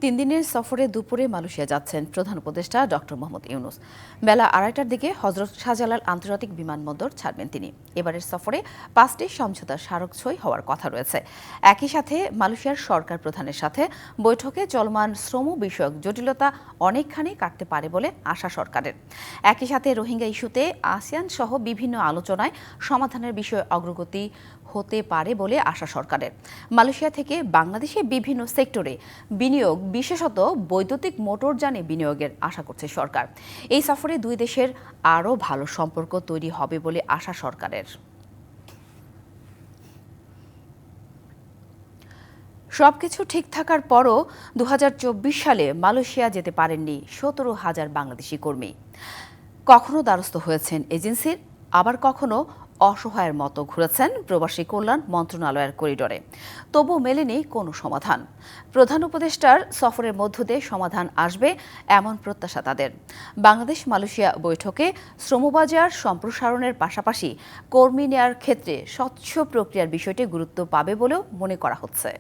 তিন দিনের সফরে দুপুরে মালয়েশিয়া যাচ্ছেন প্রধান উপদেষ্টা ডক্টর মোহাম্মদ ইউনূস। বেলা 2:30টার দিকে হজরত শাহজালাল আন্তর্জাতিক বিমানবন্দর ছাড়বেন তিনি। এবারের সফরে 5টি সমঝোতা স্মারক সই হওয়ার কথা রয়েছে। একই সাথে মালয়েশিয়ার সরকার প্রধানের সাথে বৈঠকে চলমান শ্রম বিষয়ক জটিলতা অনেকখানি কাটতে পারে বলে আশা সরকারের। একই সাথে রোহিঙ্গা ইস্যুতে আসিয়ান সহ বিভিন্ন আলোচনায় সমাধানের বিষয়ে অগ্রগতি হতে পারে বলে আশা সরকারের। মালয়েশিয়া থেকে বাংলাদেশে বিভিন্ন সেক্টরে বিনিয়োগ, বিশেষত বৈদ্যুতিক মোটরযানে বিনিয়োগের আশা করছে সরকার। এই সফরে দুই দেশের আরও ভালো সম্পর্ক তৈরি হবে বলে আশা সরকারের। সবকিছু ঠিক থাকার পরও 2024 সালে মালয়েশিয়া যেতে পারেননি 17,000 বাংলাদেশি কর্মী। কখনো দ্বারস্থ হয়েছেন এজেন্সির, আবার কখনো অসহায়ের মতো ঘুরেছেন প্রবাসী কল্যাণ মন্ত্রণালয়ের করিডোরে। তবু মেলেনি কোনো সমাধান। প্রধান উপদেষ্টার সফরের মধ্য দিয়ে সমাধান আসবে এমন প্রত্যাশা তাদের। বাংলাদেশ মালয়েশিয়া বৈঠকে শ্রমবাজার সম্প্রসারণের পাশাপাশি কর্মী নেয়ার ক্ষেত্রে স্বচ্ছ প্রক্রিয়ার বিষয়টি গুরুত্ব পাবে বলেও মনে করা হচ্ছে।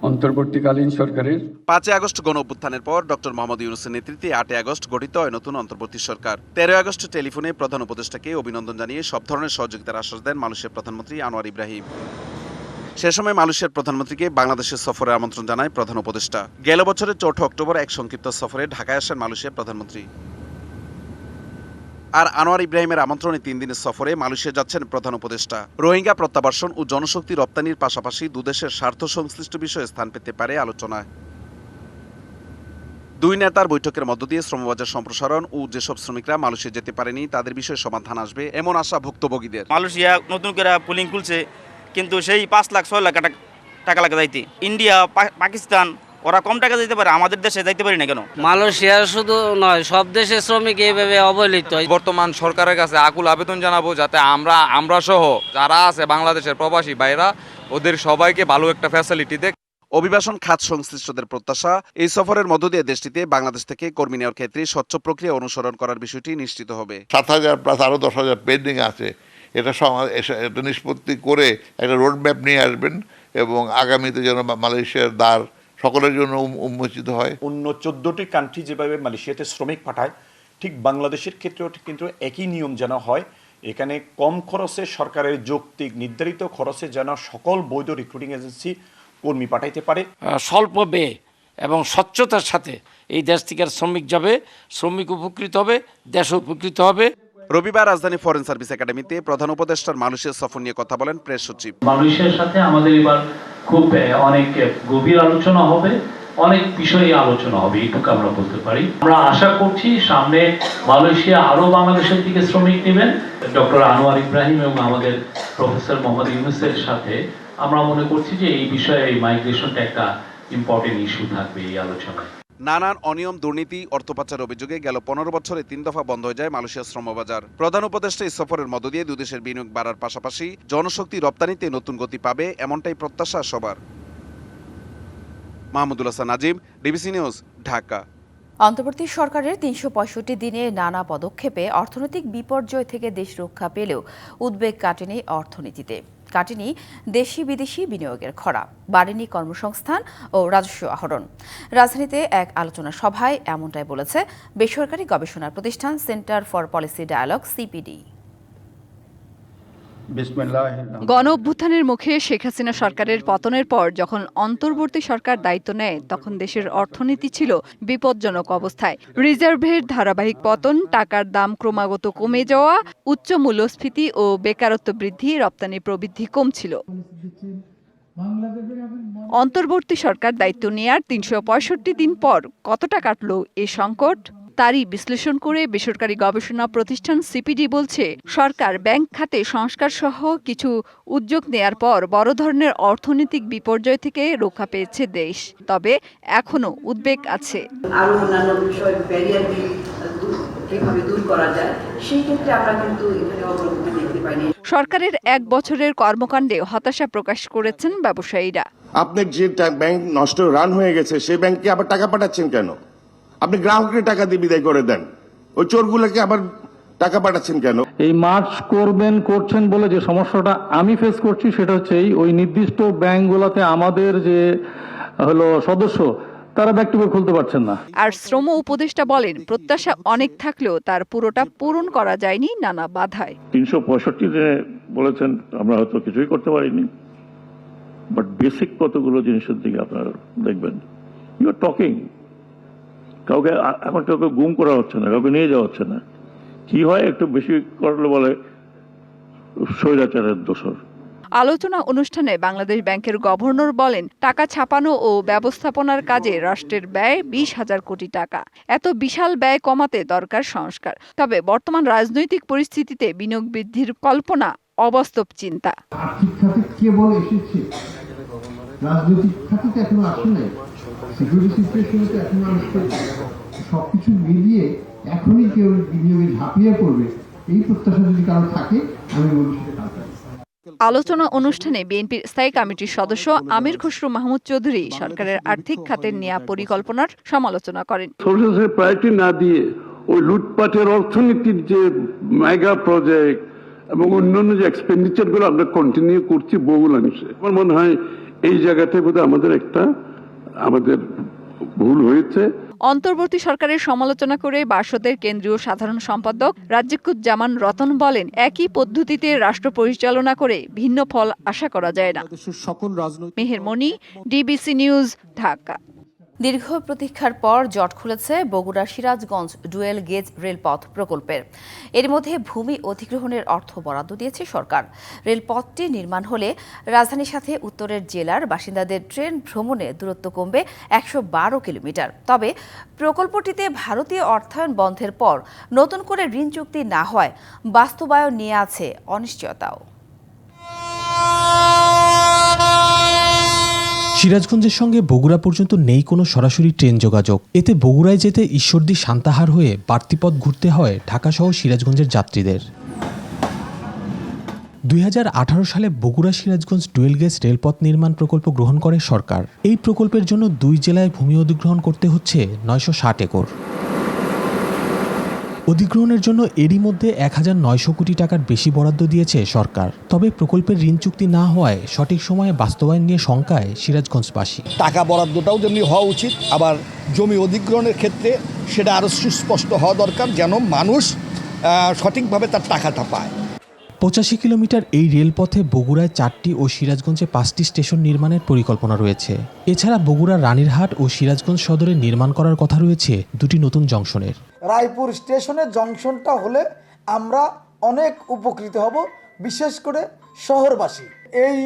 অন্তর্বর্তীকালীন সরকারের 5 আগস্ট গণ অভ্যুত্থানের পর ডক্টর মোহাম্মদ ইউনূসের নেতৃত্বে 8 আগস্ট গঠিত হয় নতুন অন্তর্বর্তী সরকার। 13 আগস্ট টেলিফোনে প্রধান উপদেষ্টাকে অভিনন্দন জানিয়ে সব ধরনের সহযোগিতার আশ্বাস দেন মালয়েশিয়ার প্রধানমন্ত্রী আনোয়ার ইব্রাহিম। সে সময় মালয়েশিয়ার প্রধানমন্ত্রীকে বাংলাদেশের সফরে আমন্ত্রণ জানায় প্রধান উপদেষ্টা। গেল বছরের 4 অক্টোবর এক সংক্ষিপ্ত সফরে ঢাকায় আসেন মালয়েশিয়ার প্রধানমন্ত্রী। আর আনোয়ার ইব্রাহিমের আমন্ত্রণে 3 দিনের সফরে মালয়েশিয়া যাচ্ছেন প্রধান উপদেষ্টা। রোহিঙ্গা প্রত্যাবাসন ও জনশক্তি রপ্তানির পাশাপাশি দুদেশের স্বার্থ সংশ্লিষ্ট বিষয়ে স্থান পেতে পারে আলোচনায়। দুই নেতার বৈঠকের মধ্য দিয়ে শ্রমবাজার সম্প্রসারণ ও যেসব শ্রমিকরা মালয়েশিয়া যেতে পারেনি তাদের বিষয়ে সমাধান আসবে এমন আশা ভুক্তভোগীদের। মালয়েশিয়া নতুন করে পুলিং খুলছে, কিন্তু সেই 5 লাখ 6 লাখ টাকা লাগে যাইতে। ইন্ডিয়া, পাকিস্তান ওরা কম টাকা দিতে পারে, আমাদের দেশে যাইতে পারি না কেন? মালয়েশিয়া শুধু নয়, সব দেশের শ্রমিক এইভাবে অবহেলিত। বর্তমান সরকারের কাছে আকুল আবেদন জানাবো যাতে আমরা সহ যারা আছে বাংলাদেশের প্রবাসী ভাইরা ওদের সবাইকে ভালো একটা ফ্যাসিলিটি দেয়। অভিবাসন খাত সংশ্লিষ্টদের প্রত্যাশা, এই সফরের মধ্য দিয়ে দেশটিতে বাংলাদেশ থেকে কর্মী নেওয়ার ক্ষেত্রে স্বচ্ছ প্রক্রিয়া অনুসরণ করার বিষয়টি নিশ্চিত হবে। 7,000 প্লাস আরও 10,000 পেন্ডিং আছে, এটা নিষ্পত্তি করে একটা রোড ম্যাপ নিয়ে আসবেন এবং আগামীতে যেন মালয়েশিয়ার দ্বার সকলের জন্য উন্মোচিত হয়। অন্য 14টি কান্ট্রি যেভাবে মালয়েশিয়াতে শ্রমিক পাঠায়, ঠিক বাংলাদেশের ক্ষেত্রেও কিন্তু একই নিয়ম যেন হয়। এখানে কম খরচে, সরকারের যৌক্তিক নির্ধারিত খরচে যেন সকল বৈধ রিক্রুটিং এজেন্সি কর্মী পাঠাইতে পারে। স্বল্প ব্যয় এবং স্বচ্ছতার সাথে এই দেশ থেকে শ্রমিক যাবে, শ্রমিক উপকৃত হবে, দেশ উপকৃত হবে। রবিবার রাজধানী ফরেন সার্ভিস একাডেমিতে প্রধান উপদেষ্টার মালয়েশিয়া সফর নিয়ে কথা বলেন প্রেস সচিব। মালয়েশিয়ার সাথে আমাদের এবার খুব অনেক গভীর আলোচনা হবে, অনেক বিষয়ে আলোচনা হবে, এইটুকু আমরা বলতে পারি। আমরা আশা করছি সামনে মালয়েশিয়া আরো বাংলাদেশের দিকে শ্রমিক নেবেন। ডক্টর আনোয়ার ইব্রাহিম এবং আমাদের প্রফেসর মোহাম্মদ ইউনূসের সাথে আমরা মনে করছি যে এই বিষয়ে এই মাইগ্রেশনটা একটা ইম্পর্টেন্ট ইস্যু থাকবে এই আলোচনায়। নানান অনিয়ম, দুর্নীতি, অর্থ পাচারের অভিযোগে গেল 15 বছরে 3 দফা বন্ধ হয়ে যায় মালয়েশিয়ার শ্রমবাজার। প্রধান উপদেষ্টা এই সফরের মধ্য দিয়ে দুদেশের বিনিয়োগ বাড়ার পাশাপাশি জনশক্তি রপ্তানিতে নতুন গতি পাবে এমনটাই প্রত্যাশা সবার। Mahmudul Hasan Nazim, DBC news, Dhaka. অন্তর্বর্তী সরকারের 365 দিনে নানা পদক্ষেপে অর্থনৈতিক বিপর্যয় থেকে দেশ রক্ষা পেলেও উদ্বেগ কাটেনি অর্থনীতিতে, কাটেনি দেশি বিদেশি বিনিয়োগের খরা, বাড়েনি কর্মসংস্থান ও রাজস্ব আহরণ। রাজধানীতে এক আলোচনা সভায় এমনটাই বলেছে বেসরকারি গবেষণা প্রতিষ্ঠান centre for policy dialogue, CPD. গণ অভ্যুত্থানের মুখে শেখ হাসিনা সরকারের পতনের পর যখন অন্তর্বর্তী সরকার দায়িত্ব নেয়, তখন দেশের অর্থনীতি ছিল বিপজ্জনক অবস্থায়। রিজার্ভের ধারাবাহিক পতন, টাকার দাম ক্রমাগত কমে যাওয়া, উচ্চ মূল্যস্ফীতি ও বেকারত্ব বৃদ্ধি, রপ্তানি প্রবৃদ্ধি কমছিল। অন্তর্বর্তী সরকার দায়িত্ব নেয়ার 365 দিন পর কতটা কাটল এ সংকট, তারই বিশ্লেষণ করে বেসরকারি গবেষণা প্রতিষ্ঠান সিপিডি বলছে, সরকার ব্যাংক খাতে সংস্কার সহ কিছু উদ্যোগ নেয়ার পর বড় ধরনের অর্থনৈতিক বিপর্যয় থেকে রক্ষা পেয়েছে দেশ। তবে এখনো উদ্বেগ আছে। আরো অন্যান্য বিষয় ব্যারিয়ার কিভাবে দূর করা যায় সেই ক্ষেত্রে আমরা কিন্তু এখানে অগ্রগতি দেখতে পাইনি। সরকারের 1 বছরের কর্মকাণ্ডে হতাশা প্রকাশ করেছেন ব্যবসায়ীরা। আপনার যে ব্যাংক নষ্ট রান হয়ে গেছে সেই ব্যাংকে আবার টাকা পাঠাচ্ছেন কেন? আপনি গ্রাহকের টাকা দিয়ে বিদায় করে দেন, ওই চোরগুলোকে আবার টাকা পাঠাচ্ছেন কেন? এই মার্চ করছেন বলে যে সমস্যাটা আমি ফেস করছি সেটা হচ্ছে ওই নির্দিষ্ট ব্যাংকগুলোতে আমাদের যে হলো সদস্য তারা ব্যাক টু ব্যাক খুলতে পারছেন না। আর শ্রম উপদেষ্টা বলেন, প্রত্যাশা অনেক থাকলেও তার পুরোটা পূরণ করা যায়নি নানা বাধায়। 365 দিনে বলেছেন আমরা হয়তো কিছুই করতে পারিনি, বাট বেসিক কতগুলো জিনিসের দিকে আপনারা দেখবেন। ইউ আর টকিং, কাউকে এখন কাউকে গুম করা হচ্ছে না, কাউকে নিয়ে যাওয়া হচ্ছে না। কি হয়, একটু বেশি করলে বলে স্বৈরাচারের দোষর। আলোচনা অনুষ্ঠানে বাংলাদেশ ব্যাংকের গভর্নর বলেন, টাকা ছাপানো ও ব্যবস্থাপনার কাজে রাষ্ট্রের ব্যয় 20,000 কোটি টাকা। এত বিশাল ব্যয় কমাতে দরকার সংস্কার। তবে বর্তমান রাজনৈতিক পরিস্থিতিতে বিনিয়োগ বৃদ্ধির কল্পনা অবাস্তব চিন্তা। আর্থিক খাতে কেবল এসেছে, রাজনৈতিক খাতে তো এখনো আসে নাই, সিকিউরিটি সিচুয়েশনে তো এখনো আসছে। সবকিছু মিলিয়ে এখনই কেউ বিনিয়োগে ঝাঁপিয়ে পড়বে, এই প্রত্যাশা যদি কারো থাকে, আমি বলছি সেটা। আলোচনা অনুষ্ঠানে বিএনপির স্থায়ী কমিটির সদস্য আমির খসরু মাহমুদ চৌধুরী সরকারের আর্থিক খাতের নেয়া পরিকল্পনার সমালোচনা করেন। সোর্সেসের প্রায়োরিটি না দিয়ে ওই লুটপাটের অর্থনীতির যে মেগা প্রজেক্ট এবং অন্যান্য যে এক্সপেন্ডিচার গুলো আমরা কন্টিনিউ করছি বহুলাংশে, আমার মনে হয় এই জায়গাতে বোধহয় আমাদের ভুল হয়েছে। অন্তর্বর্তী সরকারের সমালোচনা করে বাসদের কেন্দ্রীয় সাধারণ সম্পাদক রাজ্জাকুজ্জামান রতন বলেন, একই পদ্ধতিতে রাষ্ট্র পরিচালনা করে ভিন্ন ফল আশা করা যায় না। মেহের মনি, ডিবিসি নিউজ, ঢাকা। দীর্ঘ প্রতীক্ষার পর জট খুলেছে বগুড়া সিরাজগঞ্জ ডুয়েল গেজ রেলপথ প্রকল্পের। এর মধ্যে ভূমি অধিগ্রহণের অর্থ বরাদ্দ দিয়েছে সরকার। রেলপথটি নির্মাণ হলে রাজধানীর সাথে উত্তরের জেলার বাসিন্দাদের ট্রেন ভ্রমণে দূরত্ব কমবে 112 কিলোমিটার। তবে প্রকল্পটিতে ভারতীয় অর্থায়ন বন্ধের পর নতুন করে ঋণ চুক্তি না হওয়ায় বাস্তবায়ন নিয়ে আছে অনিশ্চয়তাও। সিরাজগঞ্জের সঙ্গে বগুড়া পর্যন্ত নেই কোনো সরাসরি ট্রেন যোগাযোগ। এতে বগুড়ায় যেতে ঈশ্বরদী সান্তাহার হয়ে বাড়তি পথ ঘুরতে হয় ঢাকাসহ সিরাজগঞ্জের যাত্রীদের। 2018 সালে বগুড়া সিরাজগঞ্জ ডুয়েল গেজ রেলপথ নির্মাণ প্রকল্প গ্রহণ করে সরকার। এই প্রকল্পের জন্য 2 জেলায় ভূমি অধিগ্রহণ করতে হচ্ছে 960 একর। অধিগ্রহণের জন্য এরই মধ্যে 1900 কোটি টাকার বেশি বরাদ্দ দিয়েছে সরকার। তবে প্রকল্পের ঋণ চুক্তি না হওয়ায় সঠিক সময়ে বাস্তবায়ন নিয়ে শঙ্কায় সিরাজগঞ্জবাসী। টাকা বরাদ্দটাও যেমনি হওয়া উচিত, আবার জমি অধিগ্রহণের ক্ষেত্রে সেটা আরও সুস্পষ্ট হওয়া দরকার, যেন মানুষ সঠিকভাবে তার টাকাটা পায়। 85 কিলোমিটার এই রেলপথে বগুড়ায় 4টি ও সিরাজগঞ্জে 5টি স্টেশন নির্মাণের পরিকল্পনা রয়েছে। এছাড়া বগুড়ার রানীরহাট ও সিরাজগঞ্জ সদরে নির্মাণ করার কথা রয়েছে 2টি নতুন জংশনের। রায়পুর স্টেশনের জংশনটা হলে আমরা অনেক উপকৃত হব, বিশেষ করে শহরবাসী। এই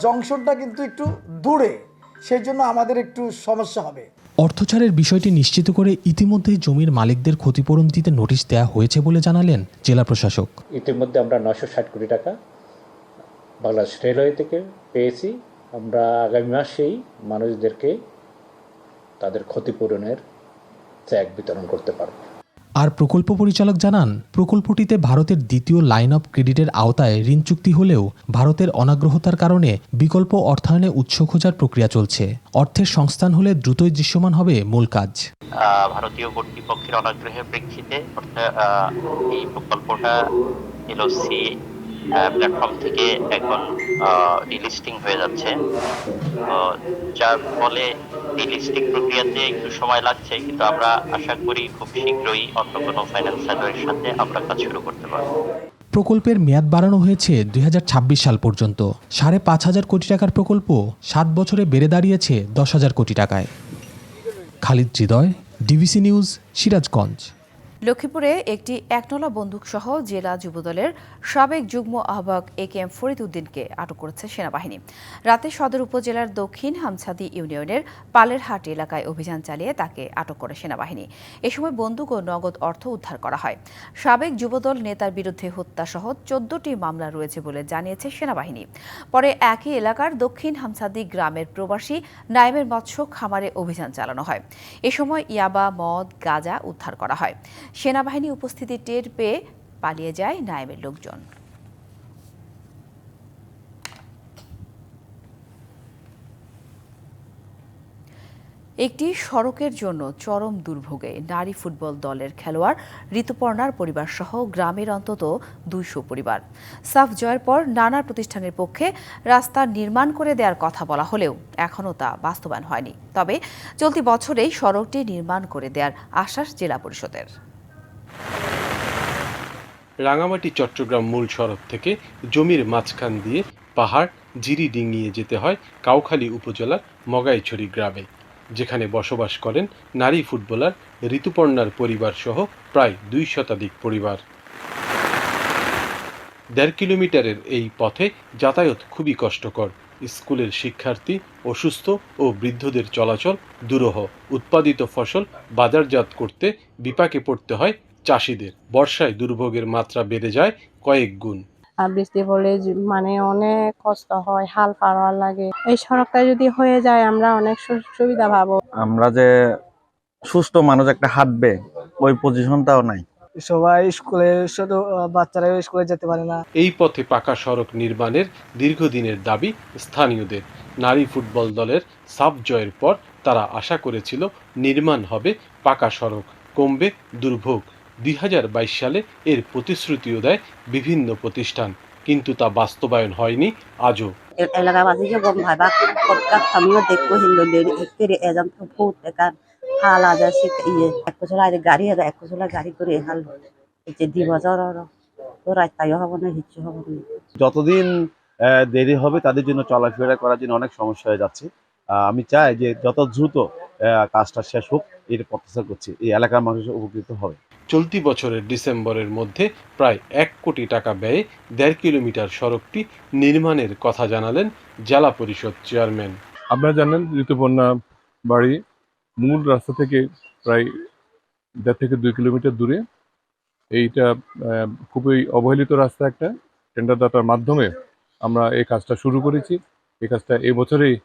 জংশনটা কিন্তু একটু দূরে, সেই জন্য আমাদের একটু সমস্যা হবে। অর্থছাড়ের বিষয়টি নিশ্চিত করে ইতিমধ্যেই জমির মালিকদের ক্ষতিপূরণ দিতে নোটিশ দেওয়া হয়েছে বলে জানালেন জেলা প্রশাসক। ইতিমধ্যে আমরা 960 কোটি টাকা বাংলাদেশ রেলওয়ে থেকে পেয়েছি। আমরা আগামী মাসেই মানুষদেরকে তাদের ক্ষতিপূরণের চেক বিতরণ করতে পারব। আর প্রকল্প পরিচালক জানান, প্রকল্পটিতে ভারতের দ্বিতীয় লাইন অফ ক্রেডিটের আওতায় ঋণ চুক্তি হলেও ভারতের অনাগ্রহতার কারণে বিকল্প অর্থায়নে উৎস খোঁজার প্রক্রিয়া চলছে। অর্থের সংস্থান হলে দ্রুতই দৃশ্যমান হবে মূল কাজ। ভারতীয় কর্তৃপক্ষের অনাগ্রহের প্রেক্ষিতে এই প্রকল্পটা এলওসি প্ল্যাটফর্ম থেকে এখন ডিলিস্টিং হয়ে যাচ্ছে, যার ফলে ডিলিস্টিং প্রক্রিয়াতে একটু সময় লাগছে, কিন্তু আমরা আশা করি খুব শীঘ্রই অন্য কোনো ফাইন্যান্সারের সাথে আমরা কাজ শুরু করতে পারব। প্রকল্পের মেয়াদ বাড়ানো হয়েছে 2026 সাল পর্যন্ত। 5,500 কোটি টাকার প্রকল্প 7 বছরে বেড়ে দাঁড়িয়েছে 10,000 কোটি টাকায়। খালিদ হৃদয়, ডিবিসি নিউজ, সিরাজগঞ্জ। লক্ষ্মীপুরে একটি একনলা বন্দুকসহ জেলা যুবদলের সাবেক যুগ্ম আহ্বায়ক একেএম ফরিদ উদ্দিনকে আটক করেছে সেনাবাহিনী। রাতে সদর উপজেলার দক্ষিণ হামছাদি ইউনিয়নের পালেরহাট এলাকায় অভিযান চালিয়ে তাকে আটক করে সেনাবাহিনী। এ সময় বন্দুক ও নগদ অর্থ উদ্ধার করা হয়। সাবেক যুবদল নেতার বিরুদ্ধে হত্যাসহ 14টি মামলা রয়েছে বলে জানিয়েছে সেনাবাহিনী। পরে একই এলাকার দক্ষিণ হামছাদি গ্রামের প্রবাসী নাইমের মৎস্য খামারে অভিযান চালানো হয়। এ সময় ইয়াবা, মদ, গাঁজা উদ্ধার করা হয়। সেনাবাহিনী উপস্থিতি টের পেয়ে পালিয়ে যায় নায়েমের লোকজন। একটি সড়কের জন্য চরম দুর্ভোগে নারী ফুটবল দলের খেলোয়াড় ঋতুপর্ণার পরিবার সহ গ্রামের অন্তত ২০০ পরিবার। সাফ জয়ের পর নানা প্রতিষ্ঠানের পক্ষে রাস্তা নির্মাণ করে দেওয়ার কথা বলা হলেও এখনও তা বাস্তবায়ন হয়নি। তবে চলতি বছরেই সড়কটি নির্মাণ করে দেওয়ার আশ্বাস জেলা পরিষদের। রাঙামাটি চট্টগ্রাম মূল সড়ক থেকে জমির মাঝখান দিয়ে পাহাড় জিরি ডিঙিয়ে যেতে হয় কাউখালী উপজেলার মগাইছড়ি গ্রামে, যেখানে বসবাস করেন নারী ফুটবলার ঋতুপর্ণার পরিবার সহ প্রায় ২ শতাধিক পরিবার। ১.৫ কিলোমিটারের এই পথে যাতায়াত খুবই কষ্টকর। স্কুলের শিক্ষার্থী, অসুস্থ ও বৃদ্ধদের চলাচল দুরূহ। উৎপাদিত ফসল বাজারজাত করতে বিপাকে পড়তে হয় চাষিদের। বর্ষায় দুর্ভোগের মাত্রা বেড়ে যায় কয়েক গুণ। বৃষ্টি পড়লে মানে অনেক কষ্ট হয়, হাল পাড়া লাগে। এই সড়কটা যদি হয়ে যায় আমরা অনেক সুবিধা পাবো। আমরা যে সুস্থ মানুষ একটা হাঁটবে ওই পজিশনটাও নাই। সবাই স্কুলে, শুধু বাচ্চারা স্কুলে যেতে পারে না। এই পথে পাকা সড়ক নির্মাণের দীর্ঘদিনের দাবি স্থানীয়দের। নারী ফুটবল দলের সাফ জয়ের পর তারা আশা করেছিল নির্মাণ হবে পাকা সড়ক, কমবে দুর্ভোগ। ২০২২ সালে এর প্রতিশ্রুতিও দেয় বিভিন্ন প্রতিষ্ঠান, কিন্তু তা বাস্তবায়ন হয়নি আজও। এলাকাবাসীকে গম ভাই বা কতকা আমিও দেখবো হিন্দুদের একেরে এজন ফুট একার হাল আজা শিখে এক বছর আগে গাড়ি আছে, এক বছর গাড়ি করে হাল যে ২ বছর তো রাস্তায় হবে না, কিচ্ছু হবে না। যতদিন দেরি হবে তাদের জন্য চলাফেরা করার জন্য অনেক সমস্যা হয়ে যাচ্ছে। আমি চাই যে যত দ্রুত কাজটা শেষ হোক, এর প্রত্যাশা করছি এই এলাকার মানুষ উপকৃত হবে। চলতি বছরের ডিসেম্বরের মধ্যে প্রায় ১ কোটি টাকা ব্যয়ে ১.৫ কিলোমিটার সড়কটি নির্মাণের কথা জানালেন জেলা পরিষদ চেয়ারম্যান। আপনারা জানেন ঋতুপর্ণা বাড়ি মূল রাস্তা থেকে প্রায় ১.৫ থেকে ২ কিলোমিটার দূরে। এইটা খুবই অবহেলিত রাস্তা। একটা টেন্ডারদাতার মাধ্যমে আমরা এই কাজটা শুরু করেছি। এই কাজটা এই বছরেই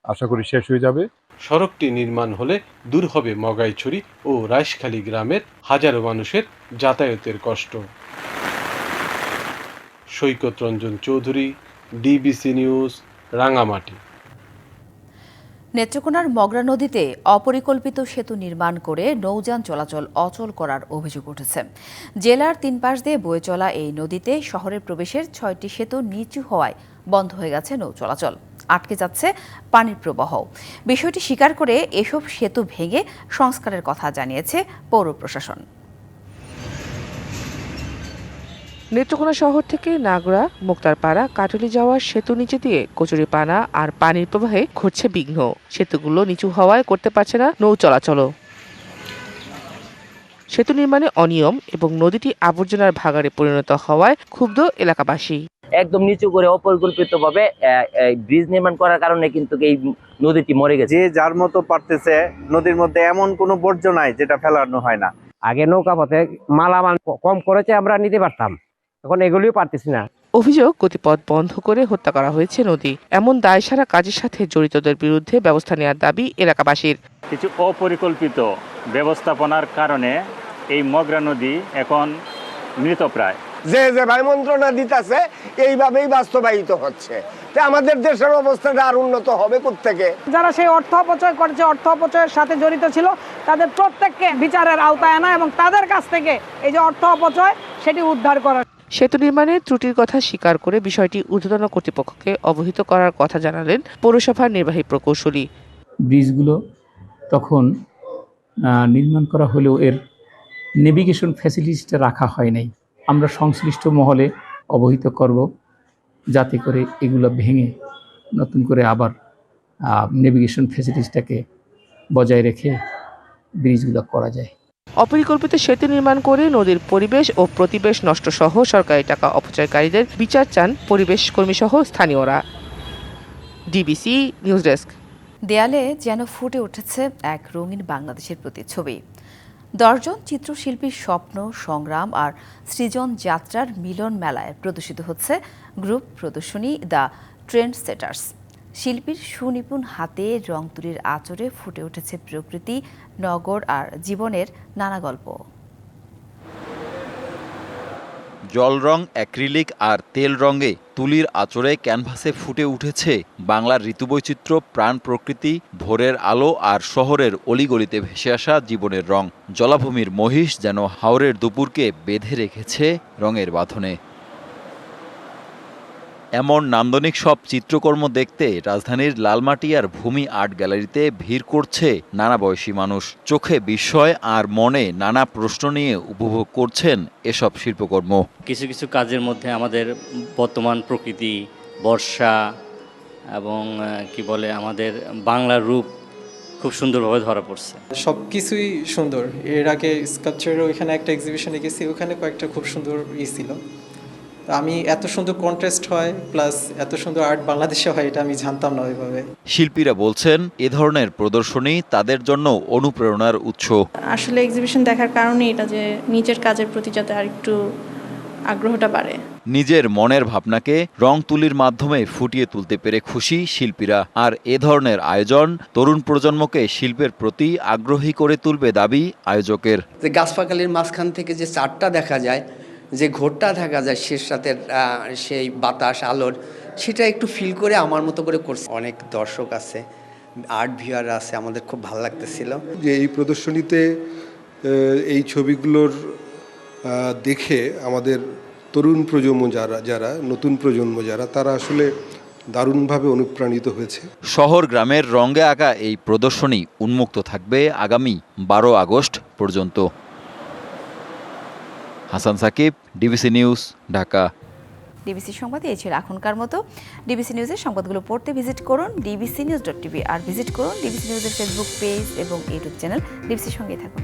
আশা করি শেষ হয়ে যাবে। সড়কটি নির্মাণ হলে দূর হবে মগাইছড়ি ও রাইশখালী গ্রামের হাজারো মানুষের যাতায়াতের কষ্ট। সৈকত রঞ্জন চৌধুরী, ডিবিসি নিউজ, রাঙামাটি। নেত্রকোনার মগরা নদীতে অপরিকল্পিত সেতু নির্মাণ করে নৌযান চলাচল অচল করার অভিযোগ উঠেছে। জেলার ৩ পাশ দিয়ে বয়ে চলা এই নদীতে শহরের প্রবেশের ৬টি সেতু নিচু হওয়ায় বন্ধ হয়ে গেছে নৌ চলাচল, আটকে যাচ্ছে পানির প্রবাহ। বিষয়টি স্বীকার করে এসব সেতু ভেঙে সংস্কারের কথা জানিয়েছে পৌর প্রশাসন। নেত্রকোনা শহর থেকে নাগড়া, মুক্তারপাড়া, কাটুলি যাওয়ার সেতু নিচে দিয়ে কচুরিপানা আর পানির প্রবাহে ঘটছে বিঘ্ন। সেতুগুলো নিচু হওয়ায় করতে পারছে না নৌ চলাচলও। সেতু নির্মাণে অনিয়ম এবং নদীটি আবর্জনার ভাগাড়ে পরিণত হওয়ায় ক্ষুব্ধ এলাকাবাসী। একদম নিচু করে অপরিকল্পিতভাবে ব্রিজ নির্মাণ করার কারণে কিন্তু এই নদীটি মরে গেছে। যে যার মতো পারতেছে, নদীর মধ্যে এমন কোনো বর্জ্য নাই যেটা ফেলানো হয় না। আগে নৌকা পথে মালামাল কম করেছে আমরা নিতে পারতাম, এখন এগুলিও পারতেছি না। অভিযোগ, গতিপথ বন্ধ করে হত্যা করা হয়েছে নদী। এমন দায়সারা কাজের সাথে জড়িতদের বিরুদ্ধে ব্যবস্থা নেওয়ার দাবি এলাকাবাসীর। কিছু অপরিকল্পিত ব্যবস্থাপনার কারণে এই মগরা নদী এখন মৃতপ্রায়। যে বায়ুমন্ত্রণা দিতেছে এইভাবেই বাস্তবায়িত হচ্ছে। আমাদের দেশের অবস্থাটা আর উন্নত হবে কোত্থেকে? যারা সেই অর্থ অপচয় করেছে, অর্থ অপচয়ের সাথে জড়িত ছিল, তাদের প্রত্যেককে বিচারের আওতায় আনা এবং তাদের কাছ থেকে এই যে অর্থ অপচয় সেটি উদ্ধার করা। সেতু নির্মাণের ত্রুটির কথা স্বীকার করে বিষয়টি ঊর্ধ্বতন কর্তৃপক্ষকে অবহিত করার কথা জানালেন পৌরসভার নির্বাহী প্রকৌশলী। ব্রিজগুলো তখন নির্মাণ করা হলেও এর নেভিগেশন ফ্যাসিলিটিসটা রাখা হয় নাই। আমরা সংশ্লিষ্ট মহলে অবহিত করব যাতে করে এগুলো ভেঙে নতুন করে আবার নেভিগেশন ফ্যাসিলিটিসটাকে বজায় রেখে ব্রিজগুলো করা যায়। অপরিকল্পিত সেতু নির্মাণ করে নদীর পরিবেশ ও প্রতিবেশ নষ্ট সহ সরকারি টাকা অপচয়কারীদের বিচার চান পরিবেশ কর্মী সহ স্থানীয়রা। DBC news desk. দেয়ালে যেন ফুটে উঠেছে এক রঙিন বাংলাদেশের প্রতিচ্ছবি। ১০ জন চিত্রশিল্পীর স্বপ্ন, সংগ্রাম আর সৃজন যাত্রার মিলন মেলায় প্রদর্শিত হচ্ছে গ্রুপ প্রদর্শনী দ্য ট্রেন্ড সেটার্স। শিল্পীর সুনিপুণ হাতে রং তুলির আঁচড়ে ফুটে উঠেছে প্রকৃতি, নগর আর জীবনের নানা গল্প। জল রং, অ্যাক্রিলিক আর তেল রঙে তুলির আঁচড়ে ক্যানভাসে ফুটে উঠেছে বাংলার ঋতুবৈচিত্র্য, প্রাণ প্রকৃতি, ভোরের আলো আর শহরের অলিগলিতে ভেসে আসা জীবনের রং। জলাভূমির মহিষ যেন হাওরের দুপুরকে বেঁধে রেখেছে রঙের বাঁধনে। এমন নান্দনিক সব চিত্রকর্ম দেখতে রাজধানীর লালমাটিয়ার ভূমি আর্ট গ্যালারিতে ভিড় করছে নানা বয়সী মানুষ। চোখে বিস্ময় আর মনে নানা প্রশ্ন নিয়ে উপভোগ করছেন এসব শিল্পকর্ম। কিছু কিছু কাজের মধ্যে আমাদের বর্তমান প্রকৃতি, বর্ষা এবং কি বলে আমাদের বাংলার রূপ খুব সুন্দরভাবে ধরা পড়ছে। সব কিছুই সুন্দর। এর আগে স্কাল্পচারেরও এখানে একটা এক্সিবিশনে গেছি, ওখানে কয়েকটা খুব সুন্দর ছিল। আমি এত সুন্দর কন্ট্রাস্ট হয় প্লাস এত সুন্দর আর্ট বাংলাদেশে হয় এটা আমি জানতাম না ওইভাবে। শিল্পীরা বলছেন এ ধরনের প্রদর্শনী তাদের জন্য অনুপ্রেরণার উৎস। আসলে এক্সিবিশন দেখার কারণে এটা যে নিজের কাজের প্রতি যাতে আরেকটু আগ্রহটা বাড়ে। নিজের মনের ভাবনাকে রং তুলির মাধ্যমে ফুটিয়ে তুলতে পেরে খুশি শিল্পীরা। আর এ ধরনের আয়োজন তরুণ প্রজন্মকে শিল্পের প্রতি আগ্রহী করে তুলবে দাবি আয়োজকের। যে গাছপাকালির মাঝখান থেকে যে চারটা দেখা যায়, যে ঘোরটা দেখা যায় শেষ রাতের সেই বাতাস আলোর, সেটা একটু ফিল করে আমার মতো করে করছে। অনেক দর্শক আছে, আর্ট ভিউয়ার আছে, আমাদের খুব ভালো লাগতেছিল যে এই প্রদর্শনীতে এই ছবিগুলোর দেখে আমাদের তরুণ প্রজন্ম যারা নতুন প্রজন্ম তারা আসলে দারুণভাবে অনুপ্রাণিত হয়েছে। শহর গ্রামের রঙে আঁকা এই প্রদর্শনী উন্মুক্ত থাকবে আগামী 12 আগস্ট পর্যন্ত। Hasan Sakib, DBC news, Dhaka. DBC সংবাদে এই ছিল এখনকার মতো। ডিবিসি নিউজের সংবাদগুলো পড়তে ভিজিট করুন dbcnews.tv আর ভিজিট করুন ডিবিসি নিউজের ফেসবুক পেজ এবং ইউটিউব চ্যানেল। ডিবিসির সঙ্গেই থাকুন।